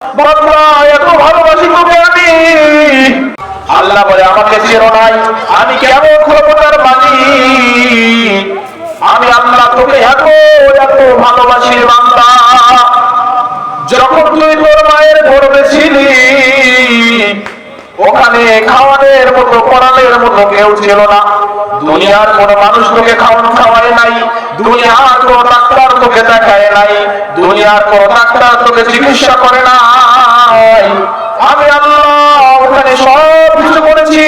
বান্দা এত ভালোবাসি তোকে আমি। আল্লাহ বলে আমাকে চেনো নাই, আমি কেমন ক্ষমতার মালিক, আমি আল্লাহ তোকে এত এত ভালোবাসি বান্দা। যখন তুই তোর মায়ের গর্ভে ছিলি ওখানে খাওয়ানোর মতো পড়ানোর মতো কেউ ছিল না। দুনিয়ার কোন মানুষ তোকে খাওয়ায় নাই, দুনিয়ার কোন ডাক্তার তোকে দেখায় নাই, দুনিয়ার কোন ডাক্তার তোকে চিকিৎসা করে নাই। আমি আল্লাহ ওখানে সব কিছু করেছি,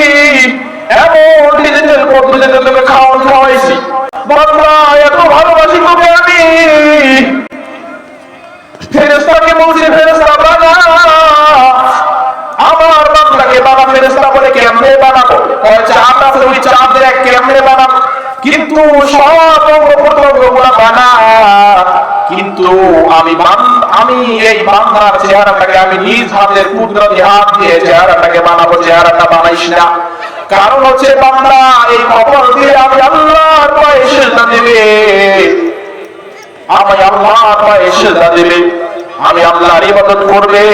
এমন ডিজিটাল পদ্ধতিতে তোকে খাওয়াইছি। বান্দা এত ভালোবাসি তোকে আমি। ফেরেশতাকে বলছি ফেরেশতা বানা আমার বান্দাকে বানা। ফেরেশতা বলে কেমনে বানাবো? ওই চাপ আছে, ওই চাপ দেখ কেমনে বানাবো। কিন্তু সব অঙ্গ-প্রত্যঙ্গগুলো বানা, কিন্তু আমি এই বান্দার চেহারাটাকে আমি নিজ হাতের কুদরতি হাত দিয়ে চেহারাটাকে বানাবো। চেহারাটা বানাইস না, কারণ হচ্ছে বান্দা এই কবর দিয়ে আমি আল্লাহর পায়ে সিজদা দিবে, আমি আল্লাহর পায়ে সিজদা দিবে, আমি আল্লাহর ইবাদত করবে।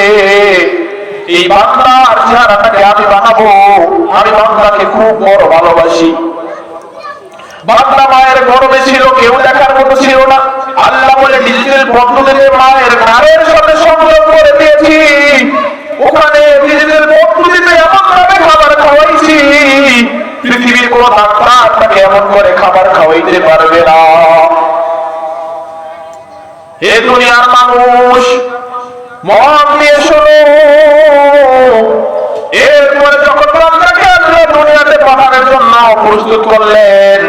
এই বান্দার চেহারাটাকে আমি বানাবো। আমি বান্দাকে খুব বড় ভালোবাসি। বান্দা মায়ের গর্ভে ছিল, কেউ দেখার মতো ছিল না। আল্লাহ বলে ডিজিটাল পদ্ধতিতে মায়ের ঘাড়ের সাথে সংযোগ করে দিয়েছি। ওখানে ডিজিটাল পদ্ধতিতে এমন ভাবে খাবার খাওয়াইছি, পৃথিবীর কোন ডাক্তার তাকে এমন করে খাবার খাওয়াইতে পারবে না। হে দুনিয়ার মানুষ, মন দিয়ে শোনো। এরপরে যখন বান্দাকে আল্লাহ দুনিয়াতে পাঠানোর জন্য প্রস্তুত করলেন,